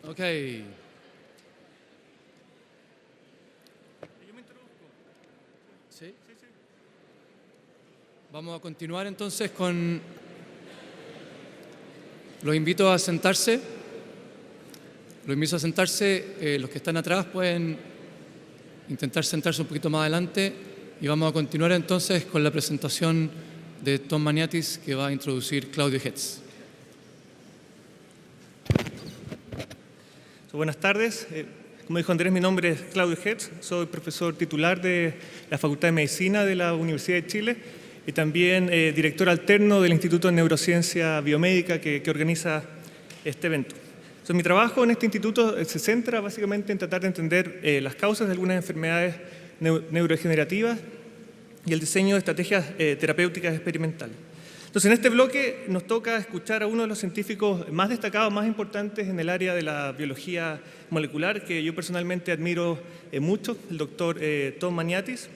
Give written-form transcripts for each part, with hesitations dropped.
Ok. Yo me introduzco. ¿Sí? Sí, sí. Vamos a continuar entonces con... Los invito a sentarse. Los que están atrás pueden intentar sentarse un poquito más adelante y vamos a continuar entonces con la presentación de Tom Maniatis, que va a introducir Claudio Hetz. Buenas tardes. Como dijo Andrés, mi nombre es Claudio Hetz. Soy profesor titular de la Facultad de Medicina de la Universidad de Chile y también director alterno del Instituto de Neurociencia Biomédica que organiza este evento. Entonces, mi trabajo en este instituto se centra básicamente en tratar de entender las causas de algunas enfermedades neurodegenerativas y el diseño de estrategias terapéuticas experimentales. Entonces, en este bloque nos toca escuchar a uno de los científicos más destacados, más importantes en el área de la biología molecular, que yo personalmente admiro mucho, el doctor Tom Maniatis.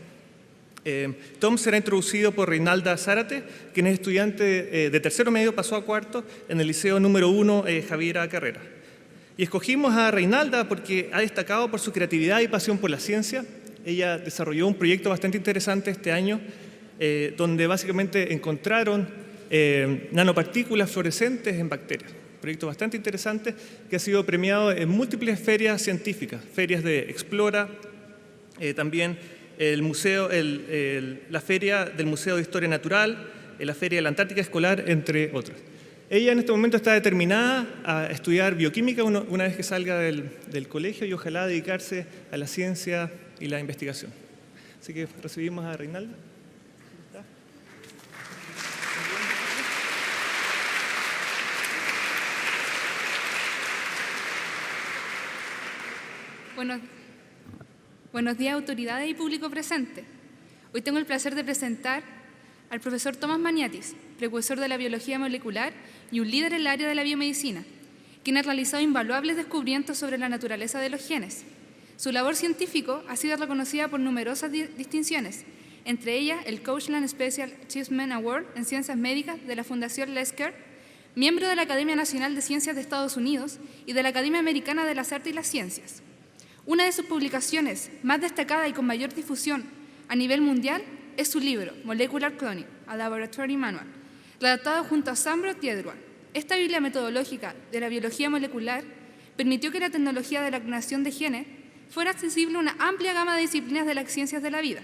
Tom será introducido por Reinalda Zárate, quien es estudiante de tercero medio, pasó a cuarto en el Liceo número 1 Javiera Carrera. Y escogimos a Reinalda porque ha destacado por su creatividad y pasión por la ciencia. Ella desarrolló un proyecto bastante interesante este año, donde básicamente encontraron nanopartículas fluorescentes en bacterias. Un proyecto bastante interesante que ha sido premiado en múltiples ferias científicas, ferias de Explora, también la feria del Museo de Historia Natural, la feria de la Antártica Escolar, entre otros. Ella en este momento está determinada a estudiar bioquímica una vez que salga del colegio y ojalá dedicarse a la ciencia y la investigación. Así que recibimos a Reinalda. Buenos días, autoridades y público presente. Hoy tengo el placer de presentar al profesor Thomas Maniatis, precursor de la biología molecular y un líder en el área de la biomedicina, quien ha realizado invaluables descubrimientos sobre la naturaleza de los genes. Su labor científica ha sido reconocida por numerosas distinciones, entre ellas el Coachland Special Achievement Award en Ciencias Médicas de la Fundación Lasker, miembro de la Academia Nacional de Ciencias de Estados Unidos y de la Academia Americana de las Artes y las Ciencias. Una de sus publicaciones más destacada y con mayor difusión a nivel mundial es su libro, Molecular Cloning, a Laboratory Manual, redactado junto a Sambroth y Edwards. Esta Biblia metodológica de la biología molecular permitió que la tecnología de la clonación de genes fuera accesible a una amplia gama de disciplinas de las ciencias de la vida.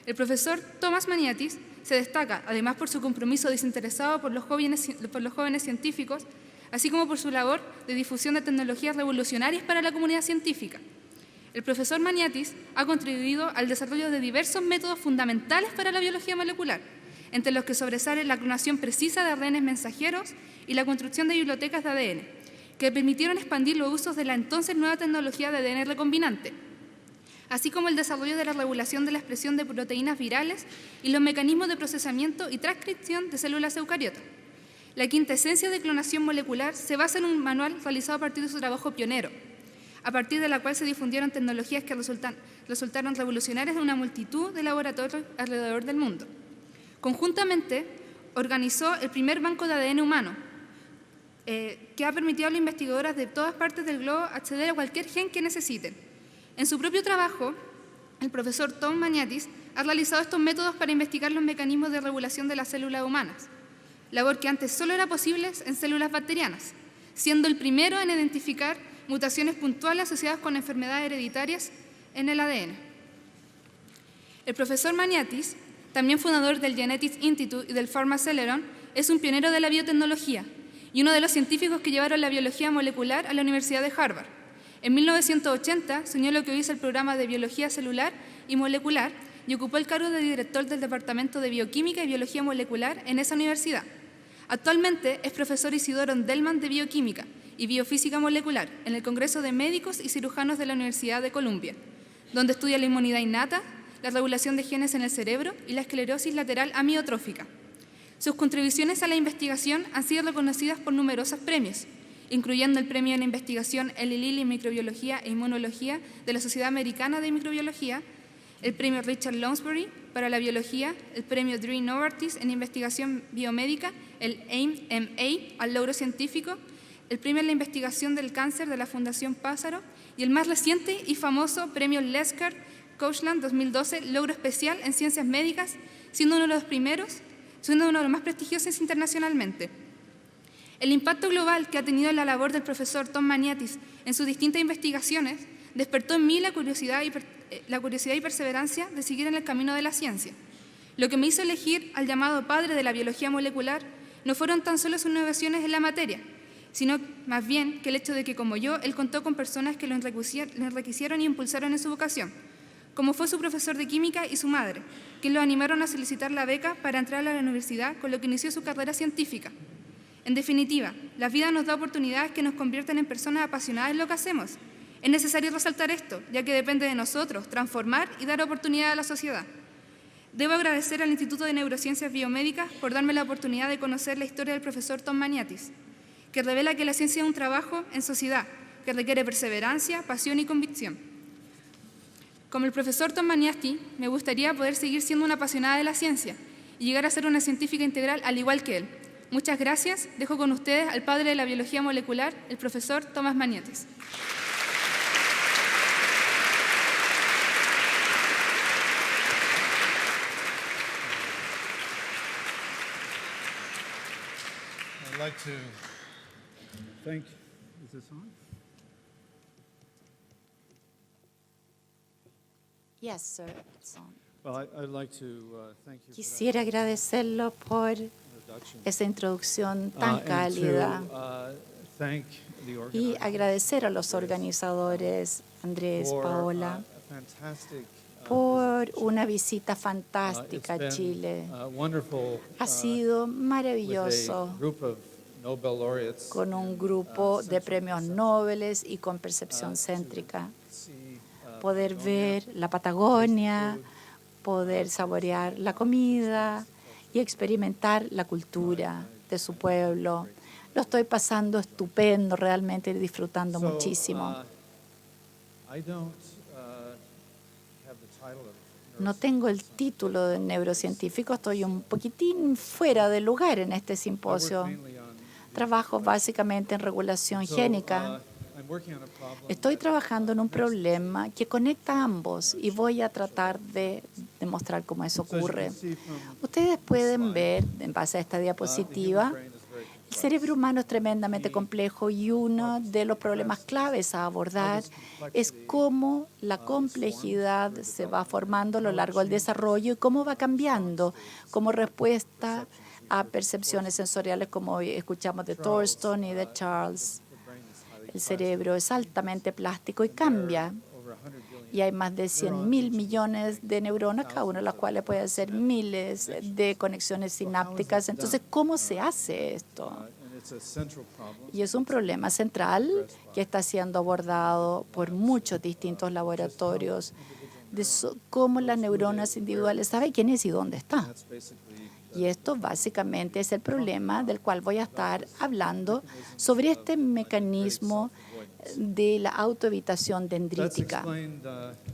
El profesor Thomas Maniatis se destaca, además por su compromiso desinteresado por los jóvenes científicos, así como por su labor de difusión de tecnologías revolucionarias para la comunidad científica. El profesor Maniatis ha contribuido al desarrollo de diversos métodos fundamentales para la biología molecular, entre los que sobresalen la clonación precisa de ARN mensajeros y la construcción de bibliotecas de ADN, que permitieron expandir los usos de la entonces nueva tecnología de ADN recombinante, así como el desarrollo de la regulación de la expresión de proteínas virales y los mecanismos de procesamiento y transcripción de células eucariotas. La quinta esencia de clonación molecular se basa en un manual realizado a partir de su trabajo pionero, a partir de la cual se difundieron tecnologías que resultaron revolucionarias en una multitud de laboratorios alrededor del mundo. Conjuntamente, organizó el primer banco de ADN humano, que ha permitido a las investigadoras de todas partes del globo acceder a cualquier gen que necesiten. En su propio trabajo, el profesor Tom Maniatis ha realizado estos métodos para investigar los mecanismos de regulación de las células humanas, labor que antes solo era posible en células bacterianas, siendo el primero en identificar mutaciones puntuales asociadas con enfermedades hereditarias en el ADN. El profesor Maniatis, también fundador del Genetics Institute y del Pharmaceleron, es un pionero de la biotecnología y uno de los científicos que llevaron la biología molecular a la Universidad de Harvard. En 1980 se unió a lo que hoy es el programa de biología celular y molecular y ocupó el cargo de director del Departamento de Bioquímica y Biología Molecular en esa universidad. Actualmente es profesor Isidoro Delman de Bioquímica y Biofísica Molecular en el Congreso de Médicos y Cirujanos de la Universidad de Columbia, donde estudia la inmunidad innata, la regulación de genes en el cerebro y la esclerosis lateral amiotrófica. Sus contribuciones a la investigación han sido reconocidas por numerosos premios, incluyendo el Premio en Investigación Eli Lilly en Microbiología e Inmunología de la Sociedad Americana de Microbiología, el Premio Richard Lounsbury para la Biología, el Premio Drew Novartis en Investigación Biomédica, el AIM-MA al Logro Científico, el premio en la investigación del cáncer de la Fundación Pázaro y el más reciente y famoso premio Lesker Kochland 2012, logro especial en ciencias médicas, siendo uno de los más prestigiosos internacionalmente. El impacto global que ha tenido la labor del profesor Tom Maniatis en sus distintas investigaciones despertó en mí la curiosidad y perseverancia de seguir en el camino de la ciencia. Lo que me hizo elegir al llamado padre de la biología molecular no fueron tan solo sus innovaciones en la materia, sino más bien que el hecho de que, como yo, él contó con personas que lo enriquecieron y impulsaron en su vocación, como fue su profesor de química y su madre, quienes lo animaron a solicitar la beca para entrar a la universidad, con lo que inició su carrera científica. En definitiva, la vida nos da oportunidades que nos convierten en personas apasionadas en lo que hacemos. Es necesario resaltar esto, ya que depende de nosotros transformar y dar oportunidad a la sociedad. Debo agradecer al Instituto de Neurociencias Biomédicas por darme la oportunidad de conocer la historia del profesor Tom Maniatis, que revela que la ciencia es un trabajo en sociedad que requiere perseverancia, pasión y convicción. Como el profesor Tom Maniatis, me gustaría poder seguir siendo una apasionada de la ciencia y llegar a ser una científica integral al igual que él. Muchas gracias. Dejo con ustedes al padre de la biología molecular, el profesor Tomás Maniatis. I'd like to thank. Is this on? Yes, sir. It's on. Well, I'd like to thank you Quisiera agradecerlo por for that introduction. esa introducción tan And cálida to thank the y organizers agradecer a los organizadores, Andrés, for Paola, a fantastic por visit. una visita It's fantástica a been, Chile. wonderful Ha sido with maravilloso a group of Nobel laureates con un grupo de central premios concept, Nobel y con percepción céntrica. to see, Poder Patagonia, ver la Patagonia, poder saborear la comida y experimentar la cultura de su pueblo. Lo estoy pasando estupendo, realmente disfrutando So, muchísimo. I don't have the title of No tengo el título de neurocientífico, estoy un poquitín fuera de lugar en este I work simposio. mainly on Trabajo básicamente en regulación génica. I'm working on a problem Estoy trabajando en un problema que conecta a ambos y voy a tratar de demostrar cómo eso So as you ocurre. can see from Ustedes pueden slide, ver, en base a esta the diapositiva, human brain is very el complex. cerebro humano es tremendamente complejo y uno de los problemas claves a abordar es cómo la complejidad se va formando a lo largo del desarrollo y cómo va cambiando como respuesta a percepciones sensoriales como escuchamos de Thornton y de Charles. The brain is highly El cerebro es altamente plástico y cambia. over 100 billion. Y hay más de 100.000 millones de neuronas, cada una de las cuales puede hacer miles de conexiones sinápticas. Entonces, ¿cómo se hace esto? And it's a central problem. Y es un problema central que está siendo abordado por muchos distintos laboratorios de cómo las neuronas individuales saben quién es y dónde está. That's basically Y esto básicamente es el problema del cual voy a estar hablando sobre este mecanismo de la autoevitación that's dendrítica. explained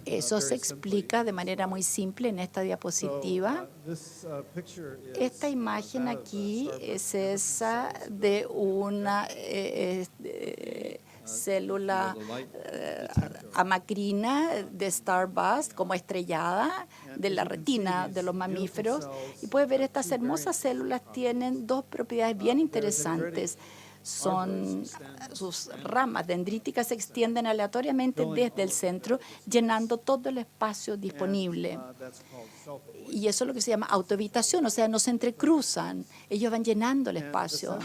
Eso se very explica de manera muy simple en esta diapositiva. This picture is Esta imagen aquí es esa de una célula amacrina de Stardust, como estrellada, de la retina de los mamíferos. Y puedes ver estas hermosas células tienen dos propiedades bien interesantes. Sus ramas dendríticas se extienden aleatoriamente desde el centro, llenando todo el espacio disponible. that's called self. Y eso es lo que se llama autoevitación, o sea, no se entrecruzan, ellos van llenando el espacio.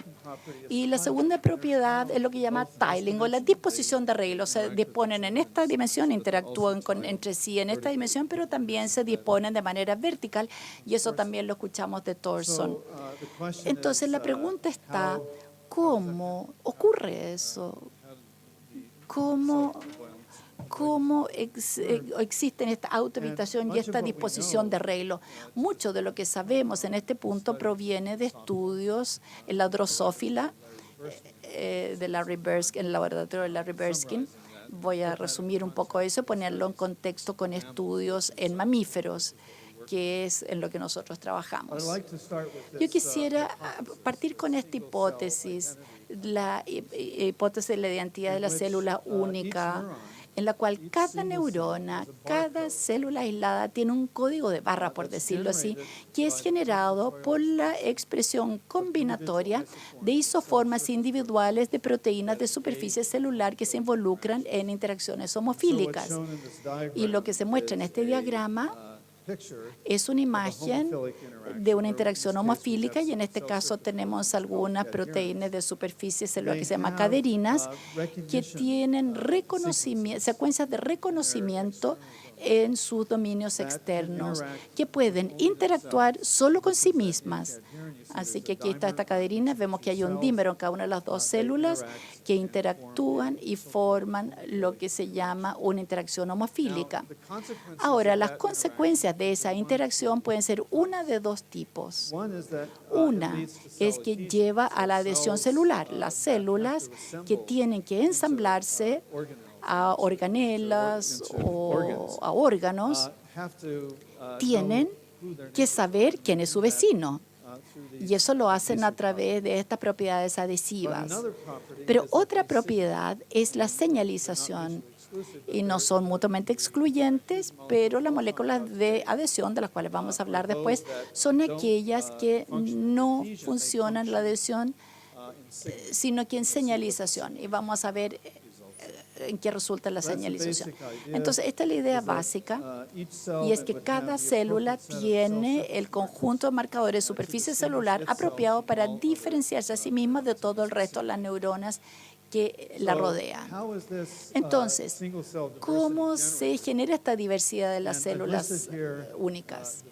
Y la segunda propiedad es lo que llama tiling, o la disposición de arreglo. Se disponen en esta dimensión, interactúan entre sí en esta dimensión, pero también se disponen de manera vertical, y eso también lo escuchamos de Thorson. The question Entonces la pregunta está, ¿cómo ocurre eso? ¿Cómo existen esta autoevitación y esta disposición de arreglo? Mucho de lo que sabemos en este punto proviene de estudios en la drosófila de Larry Berskin, en el laboratorio de Larry Berskin. Voy a resumir un poco eso y ponerlo en contexto con estudios en mamíferos. que es en lo que nosotros trabajamos. I'd like to start with Yo this, quisiera partir con esta hipótesis, la hipótesis de la identidad de la célula única, en la cual cada neurona, cada célula aislada tiene un código de barra, por decirlo así, que es generado por la expresión combinatoria de isoformas individuales de proteínas de superficie celular que se involucran en interacciones homofílicas. Y lo que se muestra en este diagrama es una imagen de una interacción homofílica, y en este caso tenemos algunas proteínas de superficie celular que se llaman caderinas, que tienen secuencias de reconocimiento en sus dominios externos, que pueden interactuar solo con sí mismas. Así que aquí está esta caderina, vemos que hay un dímero en cada una de las dos células que interactúan y forman lo que se llama una interacción homofílica. Ahora, las consecuencias de esa interacción pueden ser una de dos tipos. Una es que lleva a la adhesión celular. Las células que tienen que ensamblarse a organelas o a órganos tienen que saber quién es su vecino. Y eso lo hacen a través de estas propiedades adhesivas. Pero otra propiedad es la señalización. Y no son mutuamente excluyentes, pero las moléculas de adhesión, de las cuales vamos a hablar después, son aquellas que no funcionan en la adhesión, sino que en señalización. Y vamos a ver en qué resulta la señalización. Entonces, esta es la idea básica, y es que cada célula tiene el conjunto de marcadores de superficie celular apropiado para diferenciarse a sí misma de todo el resto de las neuronas que la rodean. Entonces, ¿cómo se genera esta diversidad de las células únicas?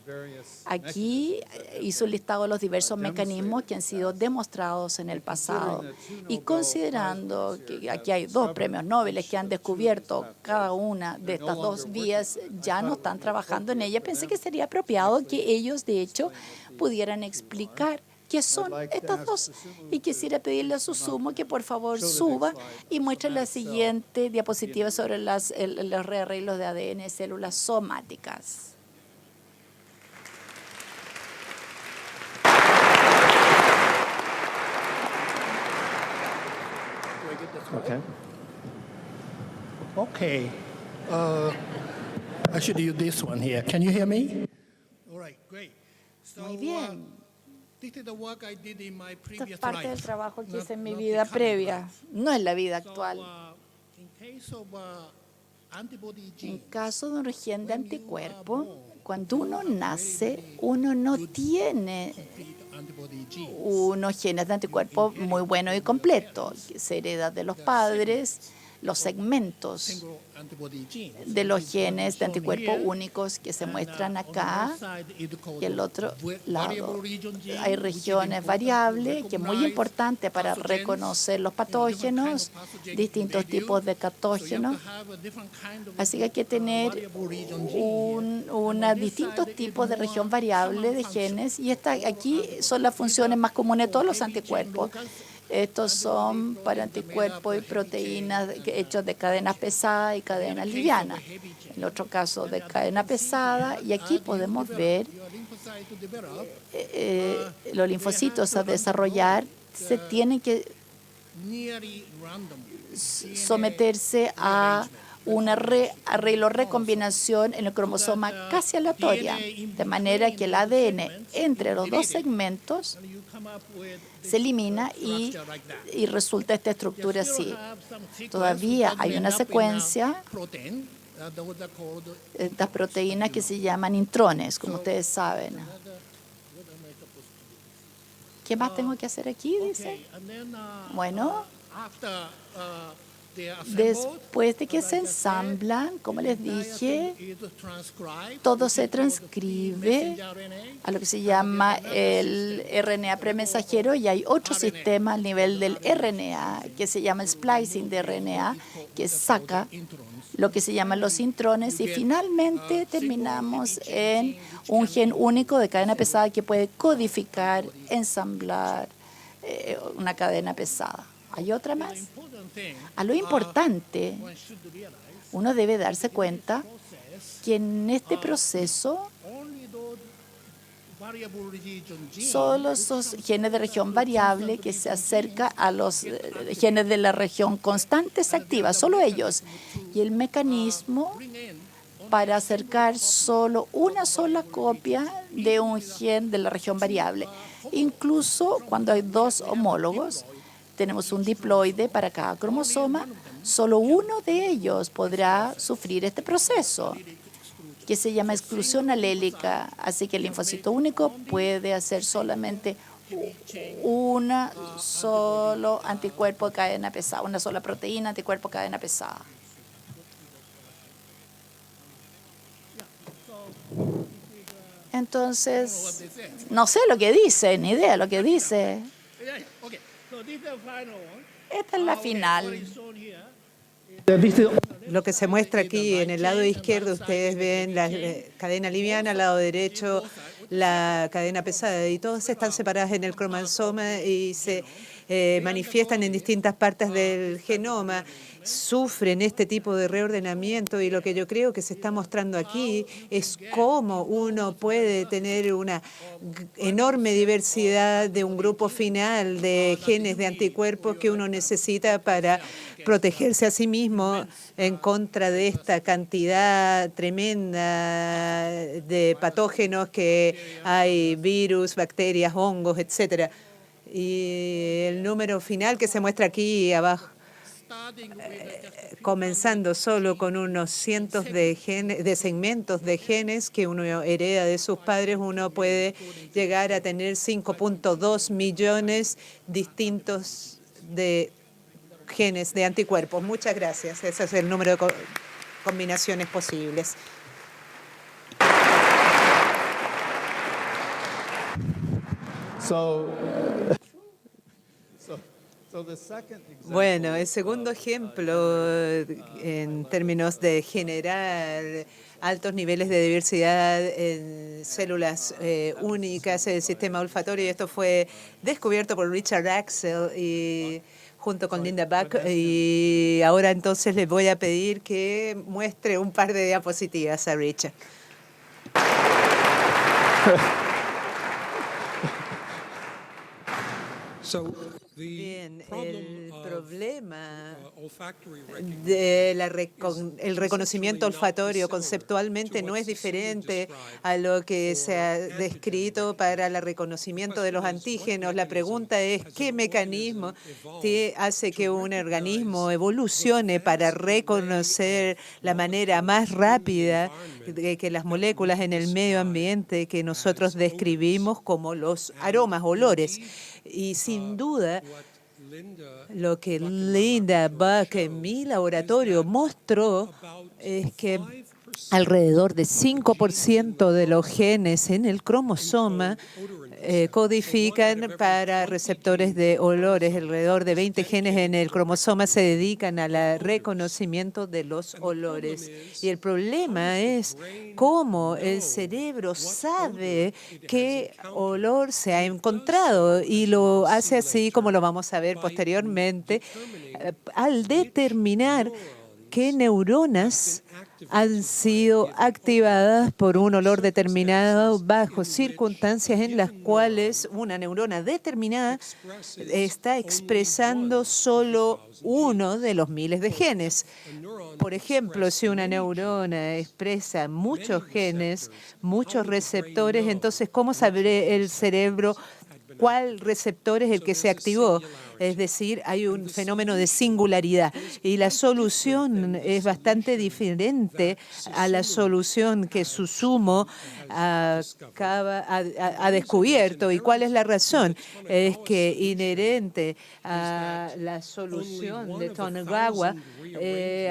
Aquí hizo un listado de los diversos mecanismos que han sido demostrados en el pasado. Y considerando que aquí hay 2 premios Nobel que han descubierto cada una de estas 2 vías, ya no están trabajando en ella, pensé que sería apropiado que ellos, de hecho, pudieran explicar qué son estas 2. Y quisiera pedirle a Susumu que por favor suba y muestre la siguiente diapositiva sobre los rearreglos de ADN de células somáticas. Okay. Okay. I should use this one here. Can you hear me? All right, great. Muy bien. This is the work I did in my Esta es previous parte del life. trabajo que hice en mi Not vida the current previa, life. no es la vida So, actual. in case of antibody En gene, caso de un gen de anticuerpo, cuando uno nace, uno no tiene complete antibody gene. unos genes de anticuerpo muy buenos y completos. Se hereda de los padres los segmentos Single antibody gene. de los genes de Shown anticuerpo here. únicos que se And, muestran on the acá. left side is called Y el otro variable lado region gene, hay which is regiones important to variables, que es muy recognize importante para pathogens, reconocer los different kind of patógenos, pathogens distintos they do. tipos de So you have patógenos. to have a different kind of, Así que hay que tener variable region gene here. una And on this distintos side is tipos de more región variable de common genes, y function. aquí son las funciones más comunes de todos los anticuerpos. Estos son para anticuerpos y proteínas hechos de cadenas pesadas y cadenas livianas. En el otro caso de cadena pesada, y aquí podemos ver Your lymphocyte to develop los linfocitos a desarrollar se tienen que nearly random someterse a un arreglo, recombinación en el cromosoma casi aleatoria, de manera que el ADN entre los 2 segmentos and you come up with this se elimina structure like that. y resulta esta estructura You still así. have some sequence Todavía that hay end una up in a secuencia, protein, those are called estas proteínas que se llaman intrones, como ustedes saben. ¿Qué más tengo que hacer aquí? Dice. okay, and then Bueno, after they are assembled, después de que as I se just said, ensamblan, como les the entire dije, thing is transcribed, todo which se is called transcribe messenger RNA. a lo que se llama el RNA premensajero, y hay otro sistema al nivel del RNA que se llama el splicing de RNA, que saca lo que se llaman los intrones, y finalmente terminamos en un gen único de cadena pesada que puede codificar, ensamblar una cadena pesada. ¿Hay otra más? Important thing, A lo importante, one should realize, uno debe darse cuenta que en este proceso only those solo esos genes de región variable que se acercan a los genes de la región constante se activa, solo ellos. Y el mecanismo para acercar solo una sola copia de un gen de la región variable. Incluso cuando hay dos homólogos, tenemos un diploide para cada cromosoma, solo uno de ellos podrá sufrir este proceso, que se llama exclusión alélica. Así que el linfocito único puede hacer solamente una solo anticuerpo de cadena pesada, una sola proteína anticuerpo de cadena pesada. Entonces, no sé lo que dice, ni idea lo que dice. Esta es la final. Lo que se muestra aquí en el lado izquierdo, ustedes ven la cadena liviana, al lado derecho la cadena pesada, y todas están separadas en el cromosoma y se manifiestan en distintas partes del genoma. Sufren este tipo de reordenamiento, y lo que yo creo que se está mostrando aquí es cómo uno puede tener una enorme diversidad de un grupo final de genes de anticuerpos que uno necesita para protegerse a sí mismo en contra de esta cantidad tremenda de patógenos que hay, virus, bacterias, hongos, etcétera. Y el número final que se muestra aquí abajo, comenzando solo con unos cientos de segmentos de genes que uno hereda de sus padres, uno puede llegar a tener 5.2 millones distintos de genes de anticuerpos. Muchas gracias. Ese es el número de combinaciones posibles. Bueno, el segundo ejemplo en términos de generar altos niveles de diversidad en células únicas del sistema olfatorio, y esto fue descubierto por Richard Axel y junto con Linda Buck, y ahora entonces les voy a pedir que muestre un par de diapositivas a Richard. Bien, el problema del reconocimiento olfatorio conceptualmente no es diferente a lo que se ha descrito para el reconocimiento de los antígenos. La pregunta es, ¿qué mecanismo hace que un organismo evolucione para reconocer la manera más rápida de que las moléculas en el medio ambiente que nosotros describimos como los aromas, olores? Y sin duda, lo que Linda Buck en mi laboratorio mostró es que alrededor de 5% de los genes en el cromosoma codifican para receptores de olores. Alrededor de 20 genes en el cromosoma se dedican al reconocimiento de los olores. Y el problema es cómo el cerebro sabe qué olor se ha encontrado, y lo hace así, como lo vamos a ver posteriormente, al determinar qué neuronas han sido activadas por un olor determinado bajo circunstancias en las cuales una neurona determinada está expresando solo uno de los miles de genes. Por ejemplo, si una neurona expresa muchos genes, muchos receptores, entonces, ¿cómo sabe el cerebro cuál receptor es el que se activó? Es decir, hay un fenómeno de singularidad, y la solución es bastante diferente a la solución que Susumo ha descubierto. ¿Y cuál es la razón? Es que inherente a la solución de Tonegawa,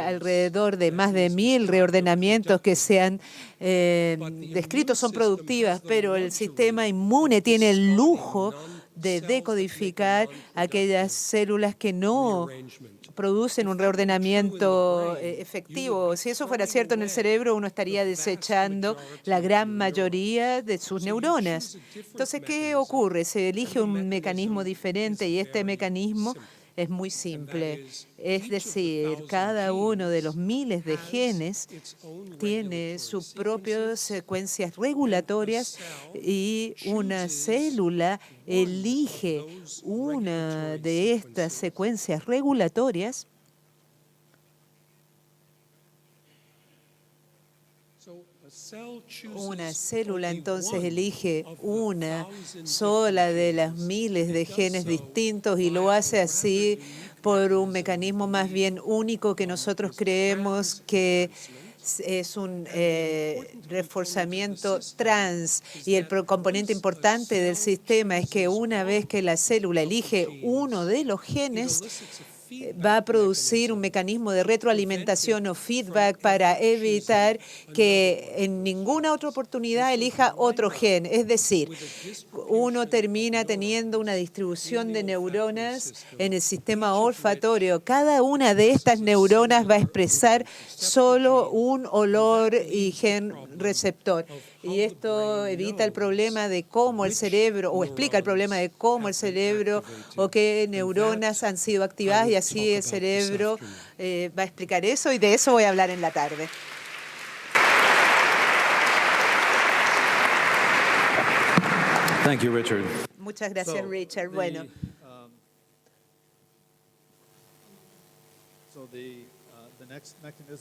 alrededor de más de 1000 reordenamientos que se han descrito son productivas, pero el sistema inmune tiene el lujo de decodificar aquellas células que no producen un reordenamiento efectivo. Si eso fuera cierto en el cerebro, uno estaría desechando la gran mayoría de sus neuronas. Entonces, ¿qué ocurre? Se elige un mecanismo diferente, y este mecanismo es muy simple. Es decir, cada uno de los miles de genes tiene sus propias secuencias regulatorias y una célula elige una de estas secuencias regulatorias. Una célula entonces elige una sola de las miles de genes distintos y lo hace así por un mecanismo más bien único que nosotros creemos que es un reforzamiento trans. Y el componente importante del sistema es que una vez que la célula elige uno de los genes, va a producir un mecanismo de retroalimentación o feedback para evitar que en ninguna otra oportunidad elija otro gen. Es decir, uno termina teniendo una distribución de neuronas en el sistema olfatorio. Cada una de estas neuronas va a expresar solo un olor y gen receptor. Y esto evita el problema de cómo el cerebro, o explica el problema de cómo el cerebro o qué neuronas han sido activadas, y así el cerebro va a explicar eso, y de eso voy a hablar en la tarde. Thank you, Richard. Muchas gracias, Richard. Bueno,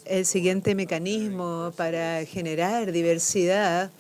el siguiente mecanismo para generar diversidad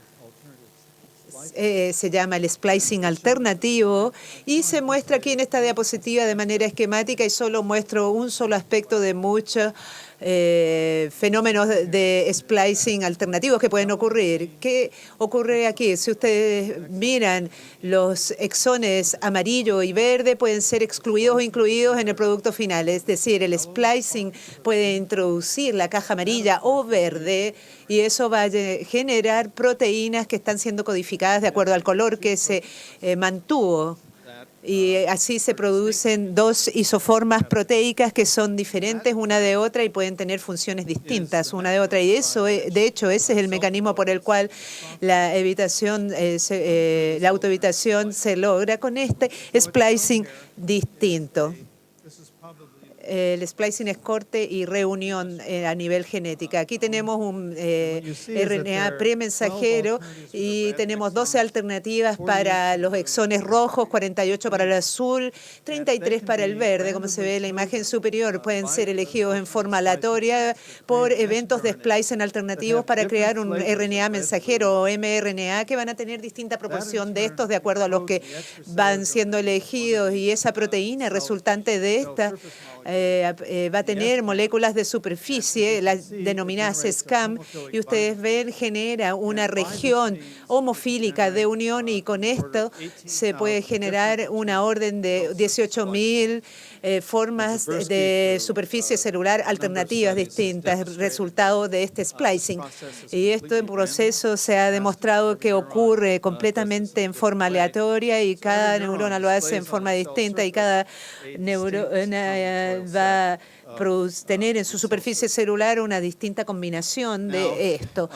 se llama el splicing alternativo y se muestra aquí en esta diapositiva de manera esquemática, y solo muestro un solo aspecto de muchos fenómenos de splicing alternativos que pueden ocurrir. ¿Qué ocurre aquí? Si ustedes miran, los exones amarillo y verde pueden ser excluidos o incluidos en el producto final. Es decir, el splicing puede introducir la caja amarilla o verde, y eso va a generar proteínas que están siendo codificadas de acuerdo al color que se mantuvo. Y así se producen dos isoformas proteicas que son diferentes una de otra y pueden tener funciones distintas una de otra. Y eso, de hecho, ese es el mecanismo por el cual la la autoevitación se logra con este splicing distinto. El splicing es corte y reunión a nivel genética. Aquí tenemos un RNA premensajero y tenemos 12 alternativas para los exones rojos, 48 para el azul, 33 para el verde. Como se ve en la imagen superior, pueden ser elegidos en forma aleatoria por eventos de splicing alternativos para crear un RNA mensajero o mRNA que van a tener distinta proporción de estos de acuerdo a los que van siendo elegidos, y esa proteína resultante de esta va a tener moléculas de superficie, las denominadas SCAM, y ustedes ven, genera una región homofílica de unión, y con esto se puede generar una orden de 18.000 formas de superficie celular alternativas distintas, resultado de este splicing. Y esto en proceso se ha demostrado que ocurre completamente en forma aleatoria, y cada neurona lo hace en forma distinta, y cada neurona va a tener en su superficie celular una distinta combinación de esto.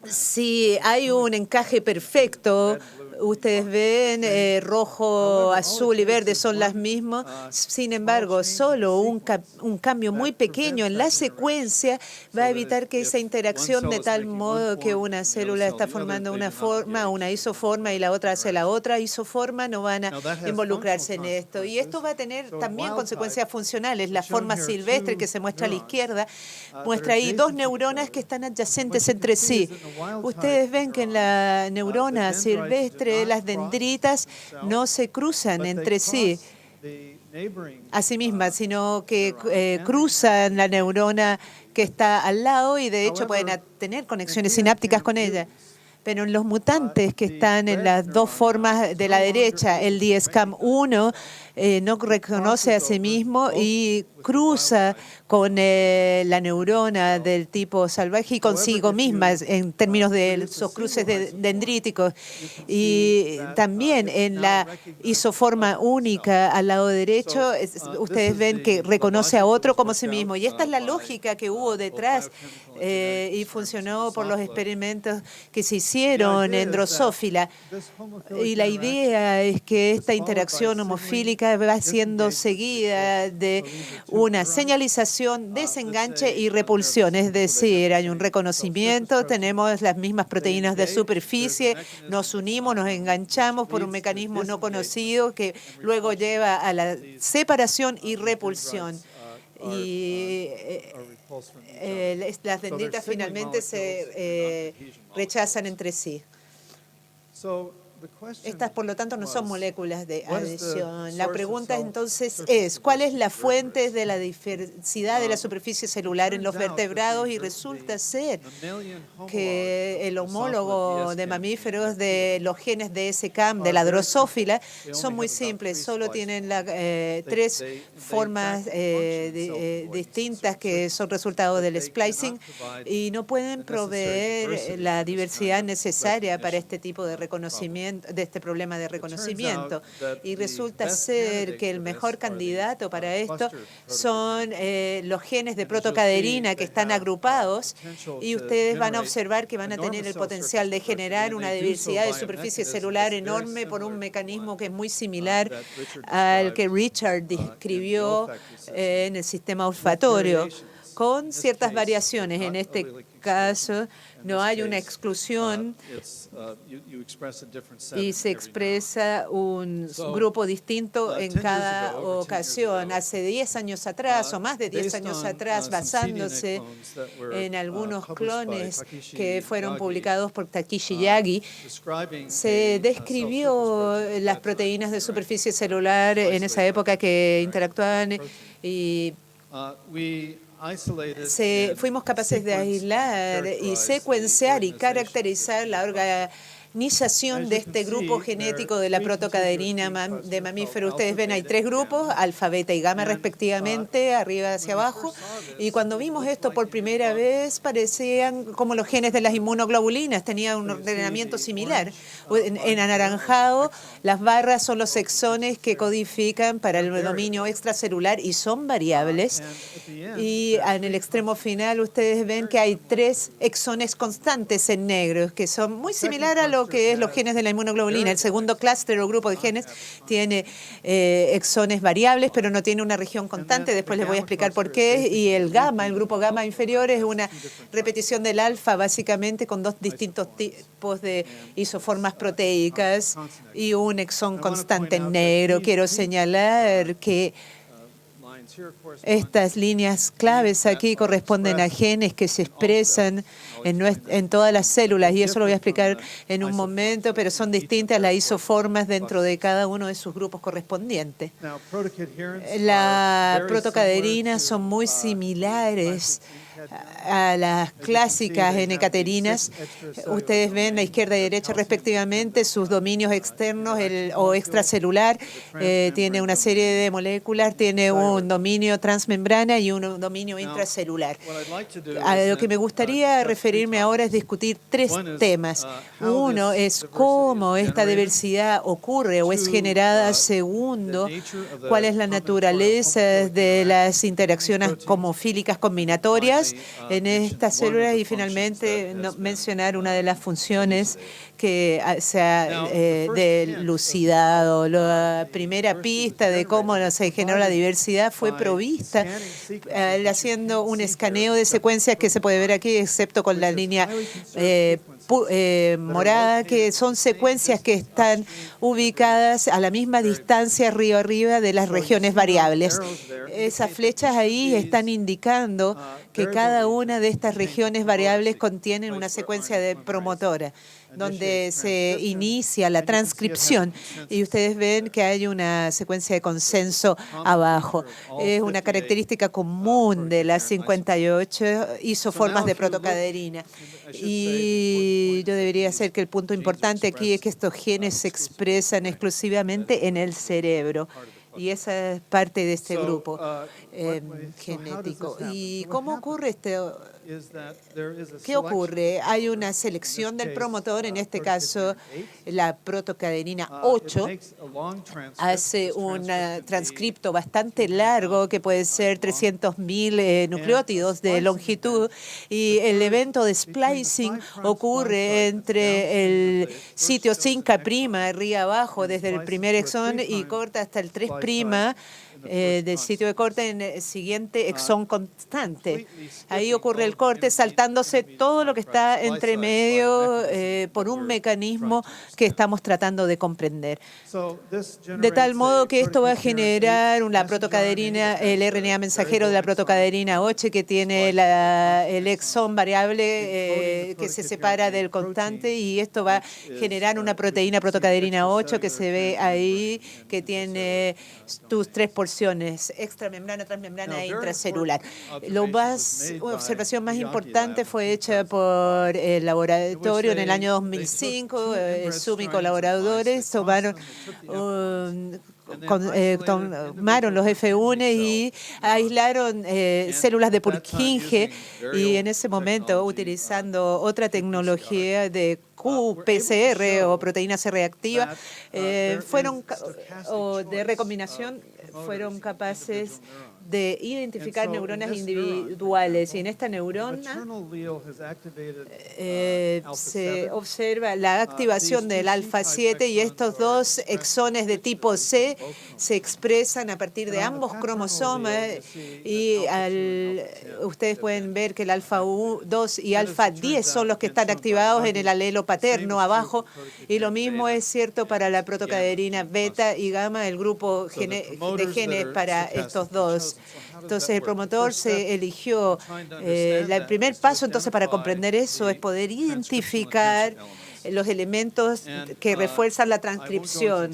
Si hay un encaje perfecto, ustedes ven rojo, azul y verde son las mismas. Sin embargo, solo un cambio muy pequeño en la secuencia va a evitar que esa interacción, de tal modo que una célula está formando una forma, una isoforma, y la otra hace la otra isoforma, no van a involucrarse en esto. Y esto va a tener también consecuencias funcionales. La forma silvestre que se muestra a la izquierda muestra ahí dos neuronas que están adyacentes entre sí. Ustedes ven que en la neurona silvestre las dendritas no se cruzan entre sí a sí mismas, sino que cruzan la neurona que está al lado, y de hecho pueden tener conexiones sinápticas con ella. Pero en los mutantes que están en las dos formas de la derecha, el DSCAM1 no reconoce a sí mismo y cruza con la neurona del tipo salvaje y consigo misma en términos de esos cruces dendríticos. Y también en la isoforma única al lado derecho, ustedes ven que reconoce a otro como sí mismo. Y esta es la lógica que hubo detrás y funcionó por los experimentos que se hicieron nacieron en Drosófila. Y la idea es que esta interacción homofílica va siendo seguida de una señalización, desenganche y repulsión. Es decir, hay un reconocimiento, tenemos las mismas proteínas de superficie, nos unimos, nos enganchamos por un mecanismo no conocido que luego lleva a la separación y repulsión. Y las dendritas finalmente se rechazan entre sí. Estas, por lo tanto, no son moléculas de adhesión. La pregunta entonces es, ¿cuál es la fuente de la diversidad de la superficie celular en los vertebrados? Y resulta ser que el homólogo de mamíferos de los genes de SCAM, de la drosófila, son muy simples. Solo tienen tres formas distintas que son resultado del splicing y no pueden proveer la diversidad necesaria para este tipo de reconocimiento, de este problema de reconocimiento. Y resulta ser que el mejor candidato para esto son los genes de protocaderina que están agrupados, y ustedes van a observar que van a tener el potencial de generar una diversidad de superficie celular enorme por un mecanismo que es muy similar al que Richard describió en el sistema olfatorio, con ciertas variaciones. En este caso, no hay una exclusión y se expresa un grupo distinto en cada ocasión. Hace 10 años atrás, o más de 10 años atrás, basándose en algunos clones que fueron publicados por Takeshi Yagi, se describió las proteínas de superficie celular en esa época que interactuaban y fuimos capaces de aislar y secuenciar y caracterizar la organización de este grupo genético de la protocaderina de mamíferos. Ustedes ven, hay tres grupos, alfa, beta y gamma respectivamente, arriba hacia abajo. Y cuando vimos esto por primera vez, parecían como los genes de las inmunoglobulinas, tenían un ordenamiento similar. En anaranjado, las barras son los exones que codifican para el dominio extracelular y son variables. Y en el extremo final, ustedes ven que hay 3 exones constantes en negro, que son muy similares a lo que es los genes de la inmunoglobulina. El segundo clúster o grupo de genes tiene exones variables, pero no tiene una región constante. Después les voy a explicar por qué. Y el gamma, el grupo gamma inferior, es una repetición del alfa, básicamente con 2 distintos tipos de isoformas proteicas y un exón constante en negro. Quiero señalar que estas líneas claves aquí corresponden a genes que se expresan en todas las células, y eso lo voy a explicar en un momento, pero son distintas las isoformas dentro de cada uno de sus grupos correspondientes. Las protocaderinas son muy similares a las clásicas N-caterinas. Ustedes ven a izquierda y derecha respectivamente sus dominios externos o extracelular. Tiene una serie de moléculas, tiene un dominio transmembrana y un dominio intracelular. A lo que me gustaría referirme ahora es discutir 3 temas. Uno es cómo esta diversidad ocurre o es generada. Segundo, cuál es la naturaleza de las interacciones homofílicas combinatorias en estas células, y finalmente mencionar una de las funciones que se ha delucidado. La primera pista de cómo se generó la diversidad fue provista haciendo un escaneo de secuencias que se puede ver aquí, excepto con la línea morada, que son secuencias que están ubicadas a la misma distancia río arriba de las regiones variables. Esas flechas ahí están indicando que cada una de estas regiones variables contienen una secuencia de promotora, donde se inicia la transcripción, y ustedes ven que hay una secuencia de consenso abajo. Es una característica común de las 58 isoformas de protocaderina. Y yo debería decir que el punto importante aquí es que estos genes se expresan exclusivamente en el cerebro. Y esa es parte de este grupo genético. ¿Y cómo ocurre esto? ¿Qué ocurre? Hay una selección del promotor, en este caso la protocadenina 8, hace un transcripto bastante largo que puede ser 300.000 nucleótidos de longitud, y el evento de splicing ocurre entre el sitio 5' arriba abajo desde el primer exón y corta hasta el 3' del sitio de corte en el siguiente exón constante. Ahí ocurre el corte saltándose todo lo que está entre medio por un mecanismo que estamos tratando de comprender. De tal modo que esto va a generar una protocadenina, el RNA mensajero de la protocadenina 8, que tiene el exón variable que se separa del constante, y esto va a generar una proteína protocadenina 8 que se ve ahí, que tiene tus 3 porciones: extramembrana, transmembrana e intracelular. Observación más importante fue hecha por el laboratorio en el año 2005. Sumi colaboradores tomaron los F1 y aislaron células de Purkinje, y en ese momento, utilizando otra tecnología de qPCR o proteína C reactiva, o de recombinación, fueron capaces de identificar neuronas individuales, y en esta neurona se observa la activación del alfa 7, y estos dos exones de tipo C se expresan a partir de ambos cromosomas, y ustedes pueden ver que el alfa 2 y alfa 10 son los que están activados en el alelo paterno abajo, y lo mismo es cierto para la protocadenina beta y gamma, el grupo de genes para estos dos. Entonces el promotor se eligió. El primer paso entonces para comprender eso es poder identificar los elementos que refuerzan la transcripción.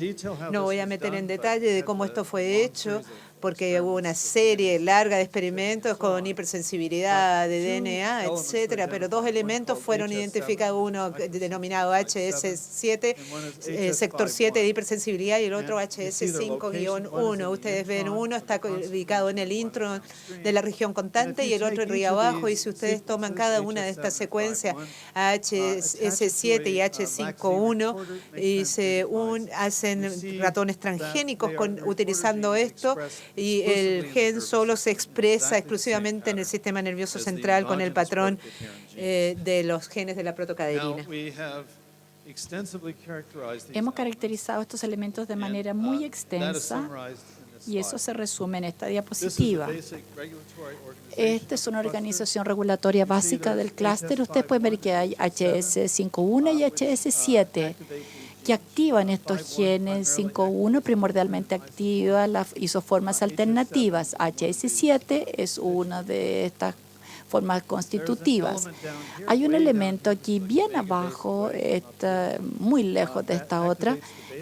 No voy a meter en detalle de cómo esto fue hecho, porque hubo una serie larga de experimentos con hipersensibilidad de DNA, etcétera, pero 2 elementos fueron identificados, uno denominado HS7, sector 7 de hipersensibilidad, y el otro HS5-1. Ustedes ven, uno está ubicado en el intro de la región contante y el otro arriba abajo, y si ustedes toman cada una de estas secuencias, HS7 y H5-1, y hacen ratones transgénicos utilizando esto, y el gen solo se expresa exclusivamente en el sistema nervioso central con el patrón de los genes de la protocadenina. Hemos caracterizado estos elementos de manera muy extensa, y eso se resume en esta diapositiva. Esta es una organización regulatoria básica del clúster. Ustedes pueden ver que hay HS5-1 y HS7 que activan estos genes. 5-1 primordialmente activa las isoformas alternativas. HS7 es una de estas formas constitutivas. Hay un elemento aquí bien abajo, muy lejos de esta otra,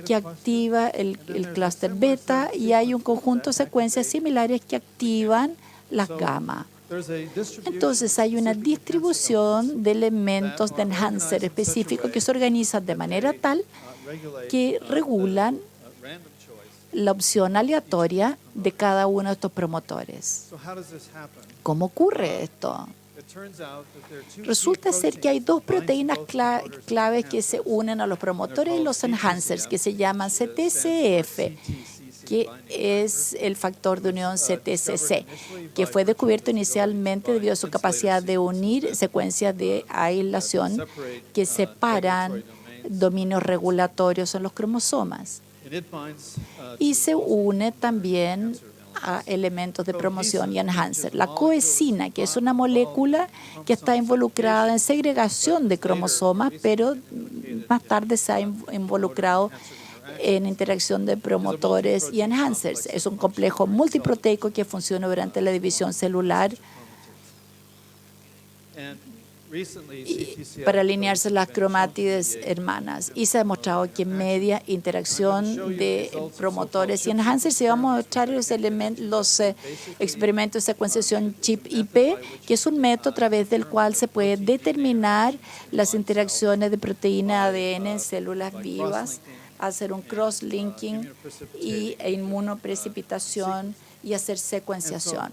que activa el clúster beta, y hay un conjunto de secuencias similares que activan las gamma. Entonces hay una distribución de elementos de enhancer específicos que se organizan de manera tal que regulan la opción aleatoria de cada uno de estos promotores. ¿Cómo ocurre esto? Resulta ser que hay 2 proteínas claves que se unen a los promotores y los enhancers, que se llaman CTCF, que es el factor de unión CTCC, que fue descubierto inicialmente debido a su capacidad de unir secuencias de aislación que separan dominios regulatorios en los cromosomas. Y se une también a elementos de promoción y enhancer. La coesina, que es una molécula que está involucrada en segregación de cromosomas, pero más tarde se ha involucrado en interacción de promotores y enhancers. Es un complejo multiproteico que funciona durante la división celular para alinearse las cromátides hermanas, y se ha demostrado que media interacción de promotores y enhancers. Y vamos a mostrar los experimentos de secuenciación ChIP-IP, que es un método a través del cual se puede determinar las interacciones de proteína ADN en células vivas hacer un cross-linking e inmunoprecipitación y hacer secuenciación.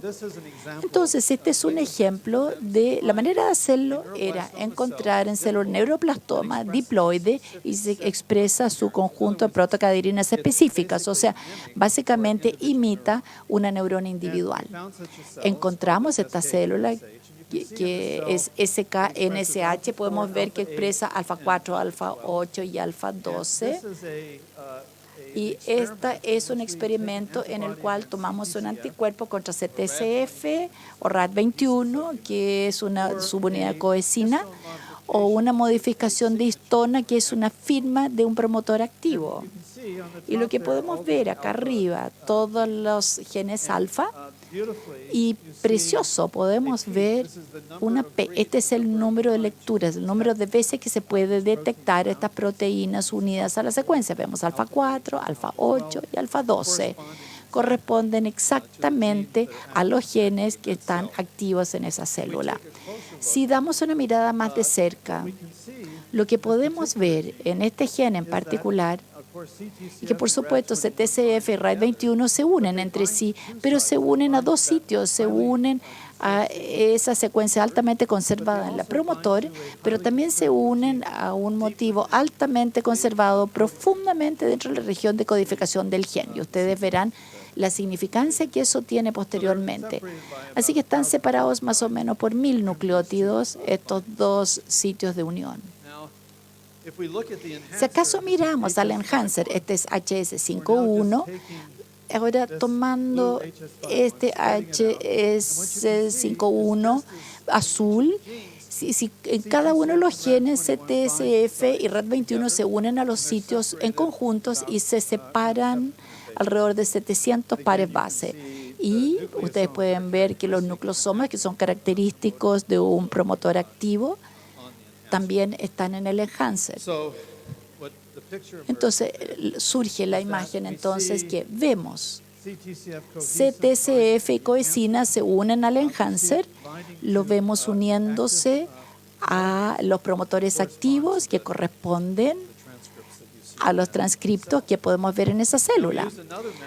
Entonces, este es un ejemplo de la manera de hacerlo era encontrar en células neuroblastoma diploide y se expresa su conjunto de protocaderinas específicas, o sea, básicamente imita una neurona individual. Encontramos esta célula que es SKNSH, podemos ver que expresa alfa 4, alfa 8 y alfa 12. Y este es un experimento en el cual tomamos un anticuerpo contra CTCF o RAD21, que es una subunidad de coesina, o una modificación de histona, que es una firma de un promotor activo. Y lo que podemos ver acá arriba, todos los genes alfa, y precioso, podemos ver una P. Este es el número de lecturas, el número de veces que se puede detectar estas proteínas unidas a la secuencia. Vemos alfa 4, alfa 8 y alfa 12. Corresponden exactamente a los genes que están activos en esa célula. Si damos una mirada más de cerca, lo que podemos ver en este gen en particular, y que por supuesto CTCF y RAD21 se unen entre sí, pero se unen a dos sitios, se unen a esa secuencia altamente conservada en la promotor, pero también se unen a un motivo altamente conservado profundamente dentro de la región de codificación del gen. Y ustedes verán la significancia que eso tiene posteriormente. Así que están separados más o menos por 1000 nucleótidos estos dos sitios de unión. Si acaso miramos al enhancer, este es HS51, ahora tomando este HS51 azul, si en cada uno de los genes CTSF y RAD21 se unen a los sitios en conjuntos y se separan alrededor de 700 pares base. Y ustedes pueden ver que los nucleosomas, que son característicos de un promotor activo, también están en el enhancer. Entonces, surge la imagen entonces que vemos CTCF y coesina se unen al enhancer, lo vemos uniéndose a los promotores activos que corresponden a los transcriptos que podemos ver en esa célula.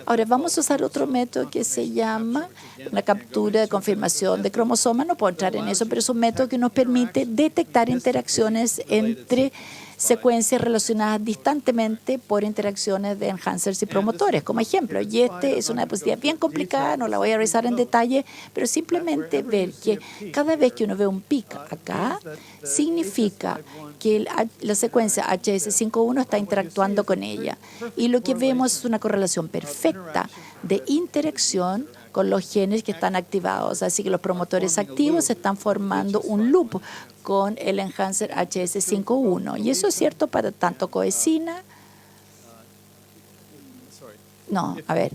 Ahora vamos a usar otro método que se llama una captura de confirmación de cromosoma. No puedo entrar en eso, pero es un método que nos permite detectar interacciones entre secuencias relacionadas distantemente por interacciones de enhancers y promotores, como ejemplo. Y este es una diapositiva bien complicada, no la voy a revisar en detalle, pero simplemente ver que cada vez que uno ve un pic acá, significa que la secuencia HS51 está interactuando con ella. Y lo que vemos es una correlación perfecta de interacción con los genes que están activados. Así que los promotores activos están formando un loop con el enhancer HS51. Y eso es cierto para tanto coesina. No, a ver.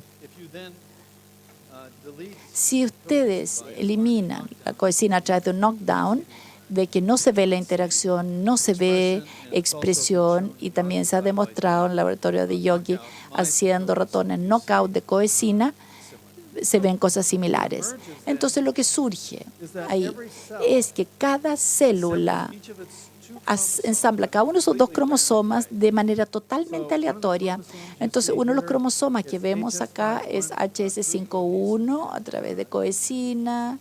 Si ustedes eliminan la coesina a través de un knockdown, de que no se ve la interacción, no se ve expresión, y también se ha demostrado en el laboratorio de Yogi haciendo ratones knockout de coesina, se ven cosas similares. Entonces lo que surge ahí es que cada célula ensambla cada uno de esos dos cromosomas de manera totalmente aleatoria. Entonces uno de los cromosomas que vemos acá es HS51 a través de coesina,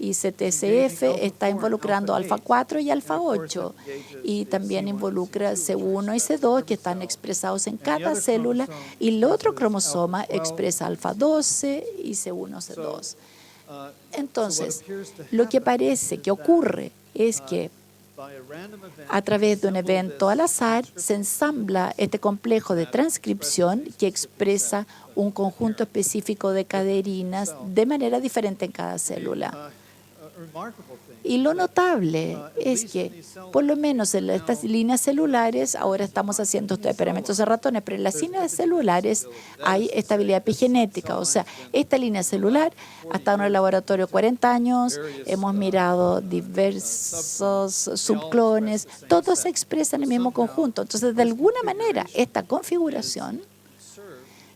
y CTCF está involucrando alfa 4 y alfa 8, y también involucra C1 y C2 que están expresados en cada célula, y el otro cromosoma expresa alfa 12 y C1, C2. Entonces, lo que parece que ocurre es que a través de un evento al azar se ensambla este complejo de transcripción que expresa un conjunto específico de caderinas de manera diferente en cada célula. Y lo notable es que, por lo menos en estas líneas celulares, ahora estamos haciendo estos experimentos de ratones, pero en las líneas celulares hay estabilidad epigenética. O sea, esta línea celular ha estado en el laboratorio 40 años, hemos mirado diversos subclones, todos se expresan en el mismo conjunto. Entonces, de alguna manera, esta configuración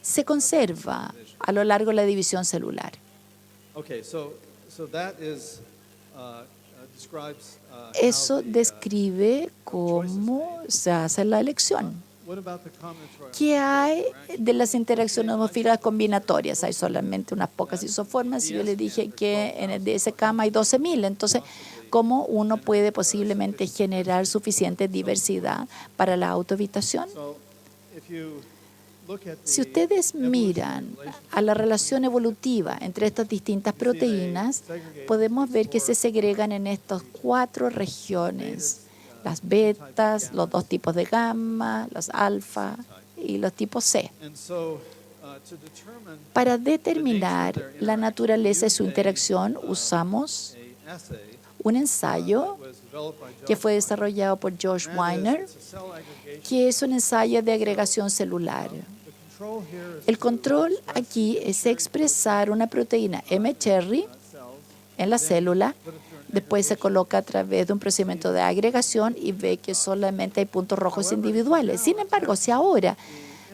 se conserva a lo largo de la división celular. Eso describe cómo se hace la elección. ¿Qué hay de las interacciones homófilas combinatorias? Hay solamente unas pocas isoformas y yo le dije que en el DSCAM hay 12.000. Entonces, ¿cómo uno puede posiblemente generar suficiente diversidad para la autoevitación? Si ustedes miran a la relación evolutiva entre estas distintas proteínas, podemos ver que se segregan en estas 4 regiones: las betas, los 2 tipos de gamma, los alfa y los tipos C. Para determinar la naturaleza de su interacción, usamos un ensayo que fue desarrollado por Josh Weiner, que es un ensayo de agregación celular. El control aquí es expresar una proteína mCherry en la célula. Después se coloca a través de un procedimiento de agregación y ve que solamente hay puntos rojos individuales. Sin embargo, si ahora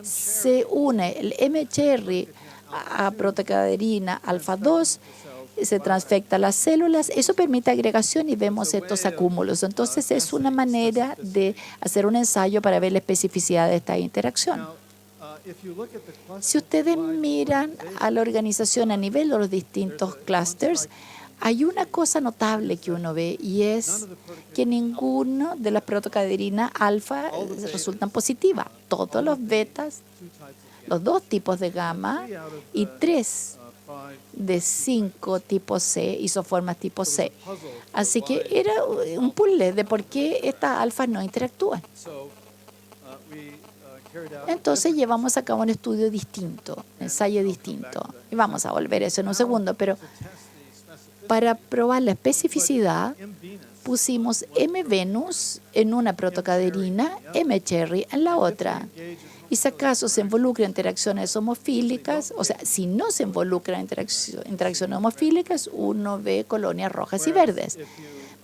se une el mCherry a protocaderina alfa 2, se transfecta las células, eso permite agregación y vemos estos acúmulos. Entonces, es una manera de hacer un ensayo para ver la especificidad de esta interacción. Si ustedes miran a la organización a nivel de los distintos clústeres, hay una cosa notable que uno ve y es que ninguno de las protocaderinas alfa resultan positivas. Todos los betas, los 2 tipos de gamma y 3 de 5 tipo C, isoformas tipo C. Así que era un puzzle de por qué estas alfas no interactúan. Entonces llevamos a cabo un estudio distinto, ensayo distinto. Y vamos a volver a eso en un segundo, pero para probar la especificidad, pusimos M-Venus en una protocaderina, M-Cherry en la otra. Y si acaso se involucran interacciones homofílicas, o sea, si no se involucran interacciones homofílicas, uno ve colonias rojas y verdes.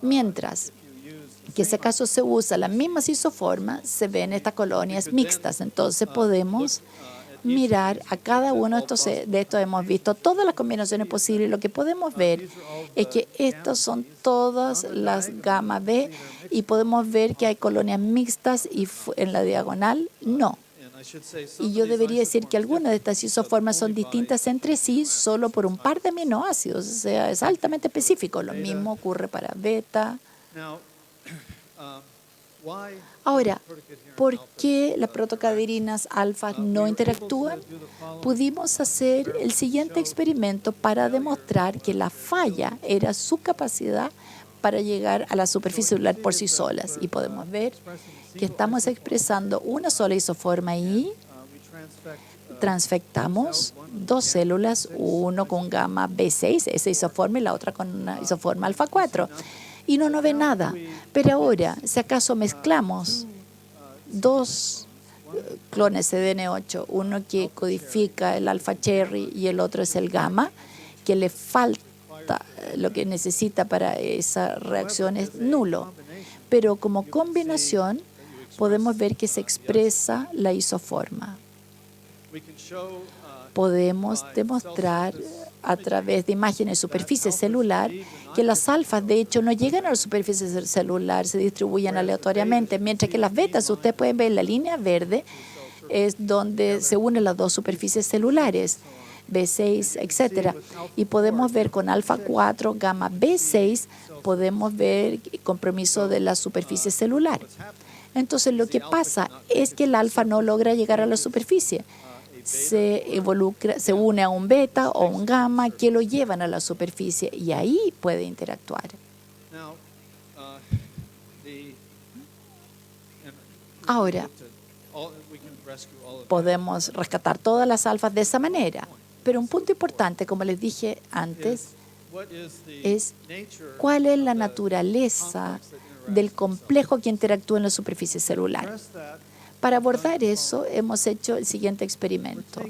Mientras que si acaso se usa las mismas isoformas, se ven estas colonias mixtas. Entonces podemos mirar a cada uno de estos. Hemos visto todas las combinaciones posibles. Lo que podemos ver es que estos son todas las gamma B y podemos ver que hay colonias mixtas y en la diagonal no. Y yo debería decir que algunas de estas isoformas son distintas entre sí solo por un par de aminoácidos. O sea, es altamente específico. Lo mismo ocurre para beta. Ahora, ¿por qué las protocaderinas alfa no interactúan? Pudimos hacer el siguiente experimento para demostrar que la falla era su capacidad para llegar a la superficie celular por sí solas. Y podemos ver que estamos expresando una sola isoforma ahí. Transfectamos 2 células, uno con gamma B6, esa isoforma, y la otra con una isoforma alfa 4. Y no ve nada. Pero ahora, si acaso mezclamos 2 clones CDN8, uno que codifica el alfa cherry y el otro es el gamma, que le falta lo que necesita para esa reacción es nulo. Pero como combinación podemos ver que se expresa la isoforma. Podemos demostrar a través de imágenes de superficie celular que las alfas, de hecho, no llegan a la superficie celular, se distribuyen aleatoriamente, mientras que las betas, ustedes pueden ver la línea verde, es donde se unen las 2 superficies celulares, B6, etcétera. Y podemos ver con alfa 4, gamma B6, podemos ver compromiso de la superficie celular. Entonces, lo que pasa es que el alfa no logra llegar a la superficie. Se une a un beta o un gamma que lo llevan a la superficie y ahí puede interactuar. Ahora, podemos rescatar todas las alfas de esa manera, pero un punto importante, como les dije antes, es cuál es la naturaleza del complejo que interactúa en la superficie celular. Para abordar eso, hemos hecho el siguiente experimento.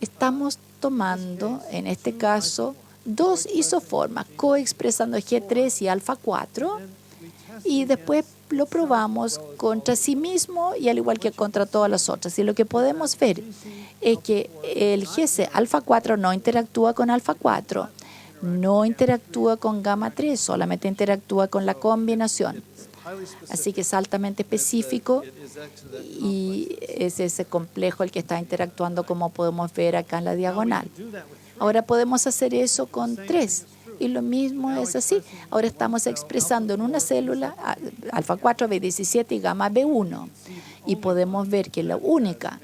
Estamos tomando, en este caso, 2 isoformas, coexpresando G3 y alfa 4, y después lo probamos contra sí mismo y al igual que contra todas las otras. Y lo que podemos ver es que el GC alfa 4 no interactúa con alfa 4, no interactúa con gamma 3, solamente interactúa con la combinación. Así que es altamente específico y es ese complejo el que está interactuando, como podemos ver acá en la diagonal. Ahora podemos hacer eso con 3. Y lo mismo es así. Ahora estamos expresando en una célula alfa 4, B17 y gamma B1. Y podemos ver que la única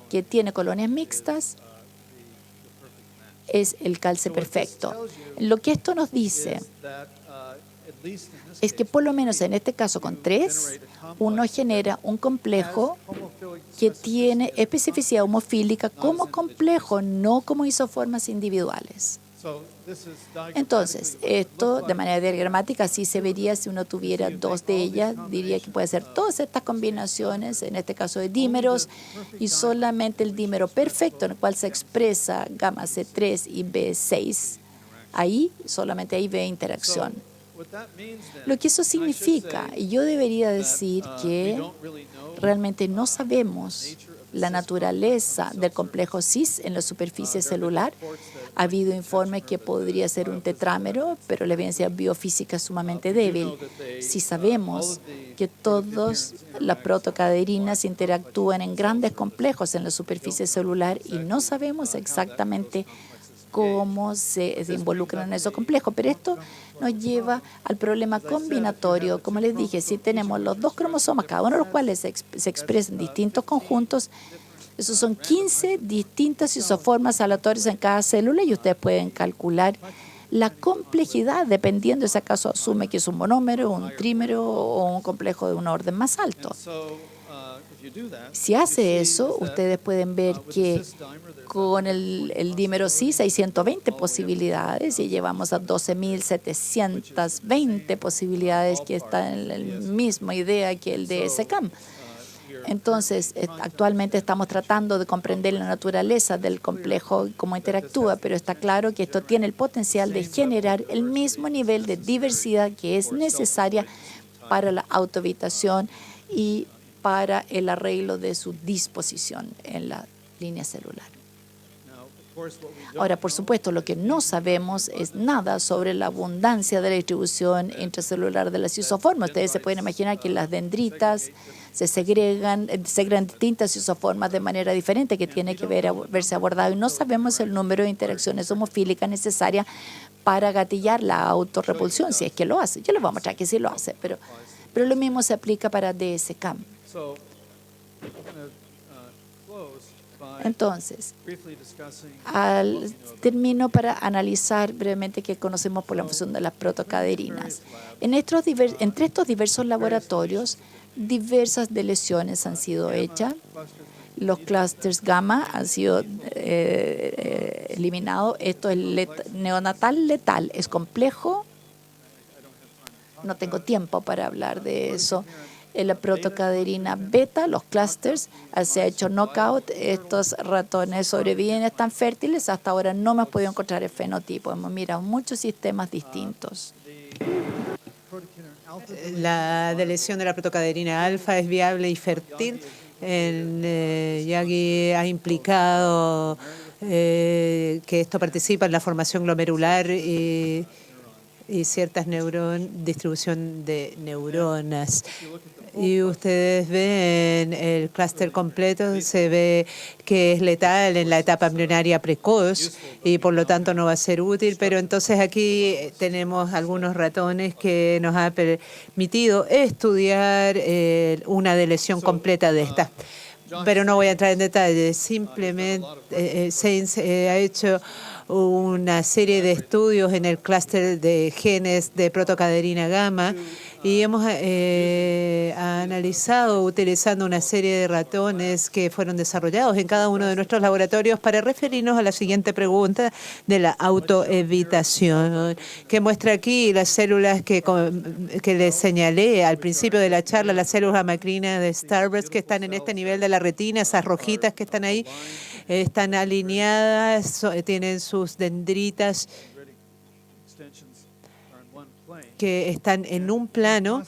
que tiene colonias mixtas es el calce perfecto. Lo que esto nos dice es que por lo menos en este caso con 3, uno genera un complejo que tiene especificidad homofílica como complejo, no como isoformas individuales. Entonces, esto de manera diagramática así se vería si uno tuviera 2 de ellas. Diría que puede ser todas estas combinaciones, en este caso de dímeros, y solamente el dímero perfecto en el cual se expresa gamma C3 y B6. Ahí, solamente ahí ve interacción. Lo que eso significa, y yo debería decir que realmente no sabemos la naturaleza del complejo cis en la superficie celular. Ha habido informes que podría ser un tetrámero, pero la evidencia biofísica es sumamente débil. Si sabemos que todas las protocaderinas interactúan en grandes complejos en la superficie celular y no sabemos exactamente cómo se involucran en esos complejos. Pero esto nos lleva al problema combinatorio. Como les dije, si tenemos los 2 cromosomas, cada uno de los cuales se expresan en distintos conjuntos, esos son 15 distintas isoformas aleatorias en cada célula y ustedes pueden calcular la complejidad dependiendo si acaso asume que es un monómero, un trímero o un complejo de un orden más alto. Si hace eso, ustedes pueden ver que con el dímero cis hay 120 posibilidades y llevamos a 12.720 posibilidades, que están en la misma idea que el de SCAM. Entonces, actualmente estamos tratando de comprender la naturaleza del complejo, cómo interactúa, pero está claro que esto tiene el potencial de generar el mismo nivel de diversidad que es necesaria para la autohabitación y para el arreglo de su disposición en la línea celular. Ahora, por supuesto, lo que no sabemos es nada sobre la abundancia de la distribución intracelular de las isoformas. Ustedes se pueden imaginar que las dendritas se segregan distintas isoformas de manera diferente, que tiene que verse abordado. Y no sabemos el número de interacciones homofílicas necesarias para gatillar la autorrepulsión, si es que lo hace. Yo les voy a mostrar que sí lo hace, pero lo mismo se aplica para DSCAM. Entonces, termino para analizar brevemente qué conocemos por la función de las protocaderinas. Entre estos diversos laboratorios, diversas deleciones han sido hechas. Los clústeres gamma han sido eliminados. Esto es neonatal letal. Es complejo. No tengo tiempo para hablar de eso. En la protocaderina beta, los clústeres, se ha hecho knockout. Estos ratones sobreviven, están fértiles. Hasta ahora no hemos podido encontrar el fenotipo. Hemos mirado muchos sistemas distintos. La deleción de la protocaderina alfa es viable y fértil. Yagi ha implicado que esto participa en la formación glomerular y ciertas distribución de neuronas. Y ustedes ven el clúster completo, se ve que es letal en la etapa embrionaria precoz y por lo tanto no va a ser útil, pero entonces aquí tenemos algunos ratones que nos ha permitido estudiar una deleción completa de esta. Pero no voy a entrar en detalles, simplemente se ha hecho una serie de estudios en el clúster de genes de protocaderina gamma y hemos analizado utilizando una serie de ratones que fueron desarrollados en cada uno de nuestros laboratorios para referirnos a la siguiente pregunta de la autoevitación, que muestra aquí las células que les señalé al principio de la charla, las células macrinas de Starburst que están en este nivel de la retina, esas rojitas que están ahí, están alineadas, tienen sus dendritas que están en un plano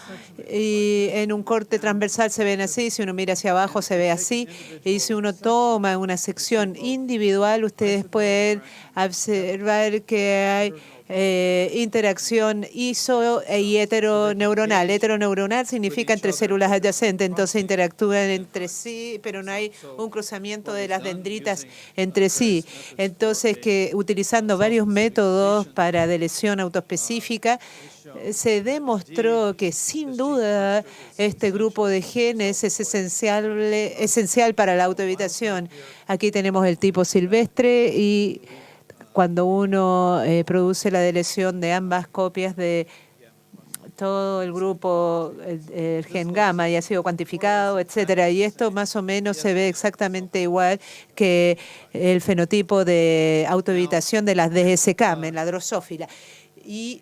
y en un corte transversal se ven así, si uno mira hacia abajo se ve así, y si uno toma una sección individual, ustedes pueden observar que hay interacción iso y heteroneuronal. Heteroneuronal significa entre células adyacentes, entonces interactúan entre sí, pero no hay un cruzamiento de las dendritas entre sí. Entonces, que utilizando varios métodos para deleción autoespecífica, se demostró que sin duda este grupo de genes es esencial para la autoevitación. Aquí tenemos el tipo silvestre y cuando uno produce la deleción de ambas copias de todo el grupo, el gen gamma, y ha sido cuantificado, etcétera. Y esto más o menos se ve exactamente igual que el fenotipo de autoevitación de las DSCAM en la drosófila. Y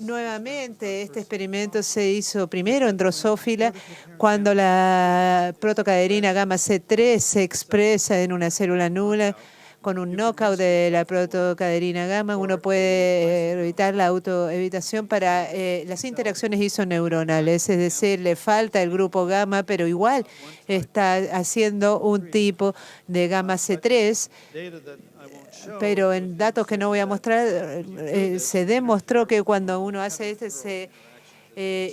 nuevamente, este experimento se hizo primero en drosófila cuando la protocaderina gamma C3 se expresa en una célula nula. Con un knockout de la protocaderina gamma, uno puede evitar la autoevitación para las interacciones isoneuronales, es decir, le falta el grupo gamma, pero igual está haciendo un tipo de gamma C3. Pero en datos que no voy a mostrar, se demostró que cuando uno hace esto se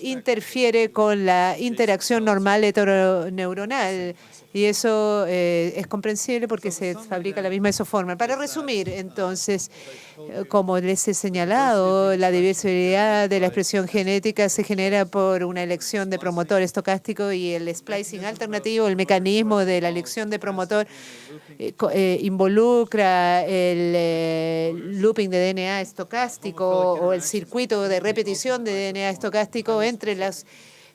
interfiere con la interacción normal heteroneuronal. Y eso es comprensible porque se fabrica la misma isoforma. Para resumir, entonces, como les he señalado, la diversidad de la expresión genética se genera por una elección de promotor estocástico y el splicing alternativo, el mecanismo de la elección de promotor, involucra el looping de DNA estocástico o el circuito de repetición de DNA estocástico entre los